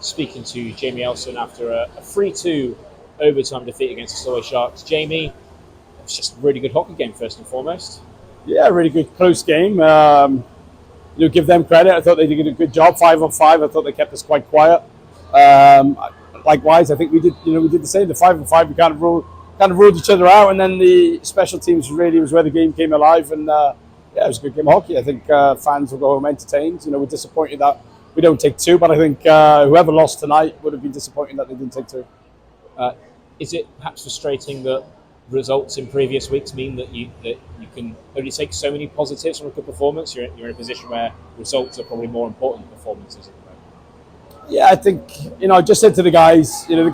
speaking to Jamie Elson after a 3-2 overtime defeat against the Solway Sharks. Jamie, it's just a really good hockey game, first and foremost. Yeah, really good close game. Give them credit. I thought they did a good job. 5-on-5. I thought they kept us quite quiet. Likewise, I think we did. We did the same. The 5-on-5, we kind of ruled each other out, and then the special teams really was where the game came alive. And it was a good game of hockey. I think fans will go home entertained. We're disappointed that we don't take two, but I think whoever lost tonight would have been disappointed that they didn't take two. Is it perhaps frustrating that results in previous weeks mean that you can only take so many positives from a good performance? You're in a position where results are probably more important than performances at the moment. Yeah, I think I just said to the guys, the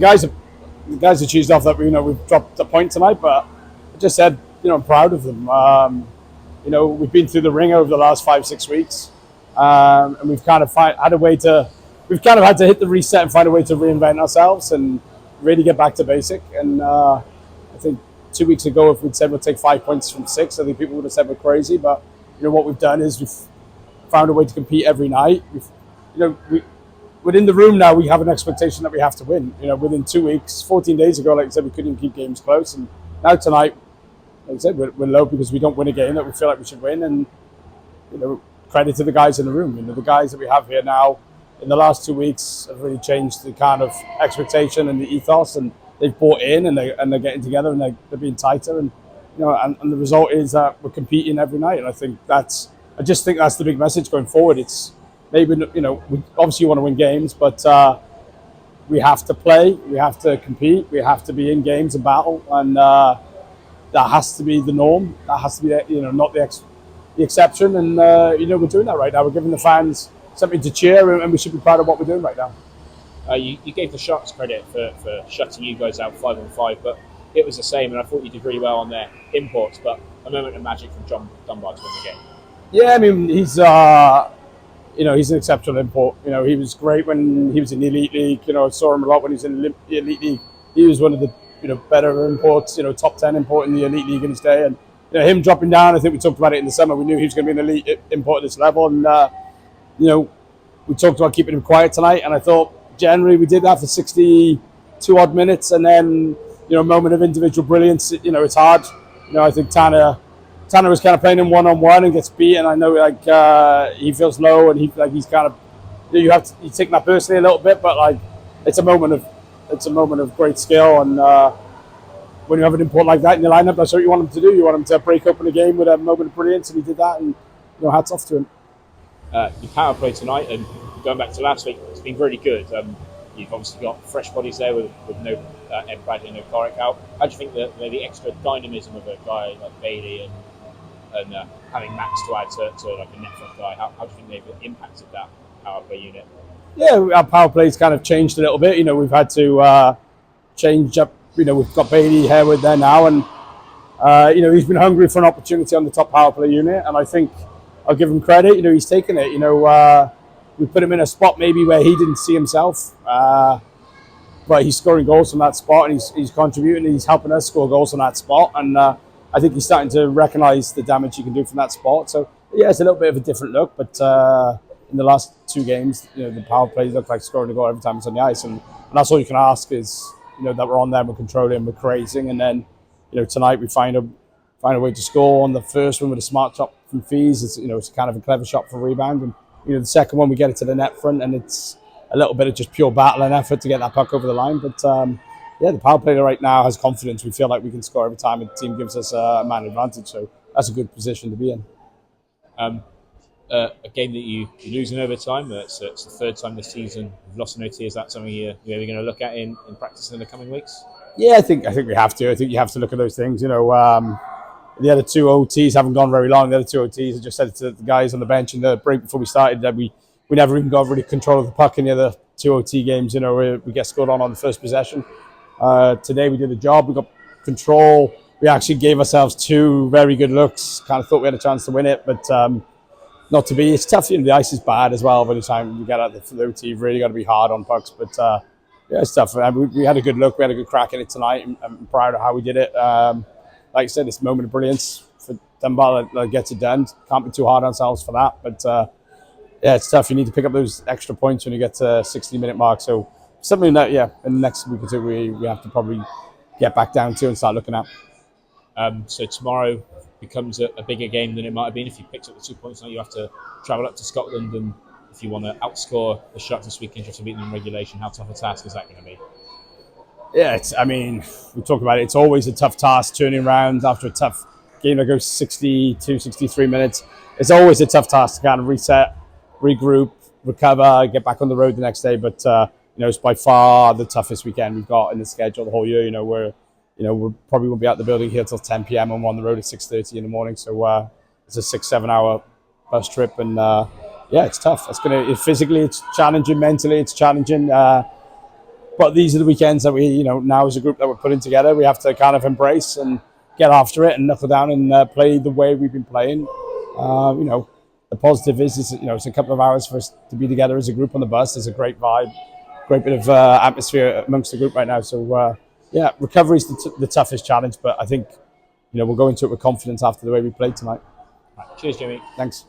guys are cheesed off that we've dropped a point tonight, but I just said I'm proud of them. We've been through the ringer over the last 5-6 weeks, and we've kind of had to hit the reset and find a way to reinvent ourselves and really get back to basic. And I think 2 weeks ago, if we'd said we'll take 5 points from 6, I think people would have said we're crazy. But what we've done is we've found a way to compete every night. Within the room now, we have an expectation that we have to win. Within 2 weeks, 14 days ago, like I said, we couldn't keep games close, and now tonight, like I said, we're low because we don't win a game that we feel like we should win. And credit to the guys in the room. The guys that we have here now in the last 2 weeks have really changed the kind of expectation and the ethos, and they've bought in, and they're getting together, and they're being tighter, and and the result is that we're competing every night. And I just think that's the big message going forward. It's maybe we obviously want to win games, but we have to play, we have to compete, we have to be in games and battle, and that has to be the norm. That has to be not the exception. And we're doing that right now. We're giving the fans something to cheer, and we should be proud of what we're doing right now. You gave the Sharks credit for shutting you guys out 5-on-5, but it was the same, and I thought you did really well on their imports, but a moment of magic from John Dunbar to win the game. Yeah, I mean, he's an exceptional import. He was great when he was in the Elite League. I saw him a lot when he was in the Elite League. He was one of the better imports, top 10 import in the Elite League in his day. And him dropping down, I think we talked about it in the summer. We knew he was going to be an elite import at this level, and we talked about keeping him quiet tonight. And I thought generally we did that for 62 odd minutes, and then a moment of individual brilliance. It's hard. I think Tanner was kind of playing him one-on-one and gets beat, and I know he feels low, and he's kind of you take that personally a little bit, but it's a moment of great skill, and when you have an import like that in your lineup, that's what you want him to do. You want him to break open a game with a moment of brilliance, and he did that, and hats off to him. Your power play tonight, and going back to last week, it's been really good. You've obviously got fresh bodies there with no Ed Bradley, no Corrick out. How do you think that the extra dynamism of a guy like Bailey and having Max to add to like a net front guy, how do you think they've impacted that power play unit? Yeah, our power play's kind of changed a little bit. We've had to change up. We've got Bailey Harewood there now, and he's been hungry for an opportunity on the top power play unit, and I think I'll give him credit. He's taken it. We put him in a spot maybe where he didn't see himself, but he's scoring goals from that spot, and he's contributing, and he's helping us score goals from that spot, and I think he's starting to recognise the damage he can do from that spot. So yeah, it's a little bit of a different look, but in the last 2 games, the power plays look like scoring a goal every time it's on the ice, and that's all you can ask is that we're on them, we're controlling, we're creating, and then tonight we find a way to score on the first one with a smart shot from Fees. It's kind of a clever shot for rebound, and the second one we get it to the net front, and it's a little bit of just pure battle and effort to get that puck over the line. But the power play right now has confidence. We feel like we can score every time, and the team gives us a man advantage, so that's a good position to be in. A game that you lose in overtime. It's the third time this season you've lost an OT. Is that something you're going to look at in practice in the coming weeks? Yeah, I think we have to. I think you have to look at those things. The other 2 OTs haven't gone very long. The other 2 OTs, I just said to the guys on the bench in the break before we started that we never even got really control of the puck in the other 2 OT games. We get scored on the first possession. Today we did a job. We got control. We actually gave ourselves 2 very good looks. Kind of thought we had a chance to win it, but not to be. It's tough. The ice is bad as well. By the time you get out the OT, you've really got to be hard on pucks. But it's tough. We had a good look. We had a good crack in it tonight. I'm proud of how we did it. Like I said, it's a moment of brilliance for Dunbar that gets it done. Can't be too hard on ourselves for that. But yeah, it's tough. You need to pick up those extra points when you get to 60-minute mark. So something that, yeah, in the next week or two, we have to probably get back down to and start looking at. So tomorrow becomes a bigger game than it might have been if you picked up the 2 points. Now you have to travel up to Scotland, and if you want to outscore the Sharks this weekend, you have to beat them in regulation. How tough a task is that going to be? Yeah, I mean, we talk about it. It's always a tough task turning around after a tough game that goes 62, 63 minutes. It's always a tough task to kind of reset, regroup, recover, get back on the road the next day. But it's by far the toughest weekend we've got in the schedule the whole year. We probably won't be out the building here till 10 p.m. and we're on the road at 6:30 in the morning. So it's a 6-7 hour bus trip, and it's tough. Physically, it's challenging. Mentally, it's challenging. But these are the weekends that we, now as a group that we're putting together, we have to kind of embrace and get after it and knuckle down and play the way we've been playing. The positive is it's a couple of hours for us to be together as a group on the bus. There's a great vibe, great bit of atmosphere amongst the group right now. So recovery is the toughest challenge, but I think we'll go into it with confidence after the way we played tonight. Right. Cheers, Jamie. Thanks.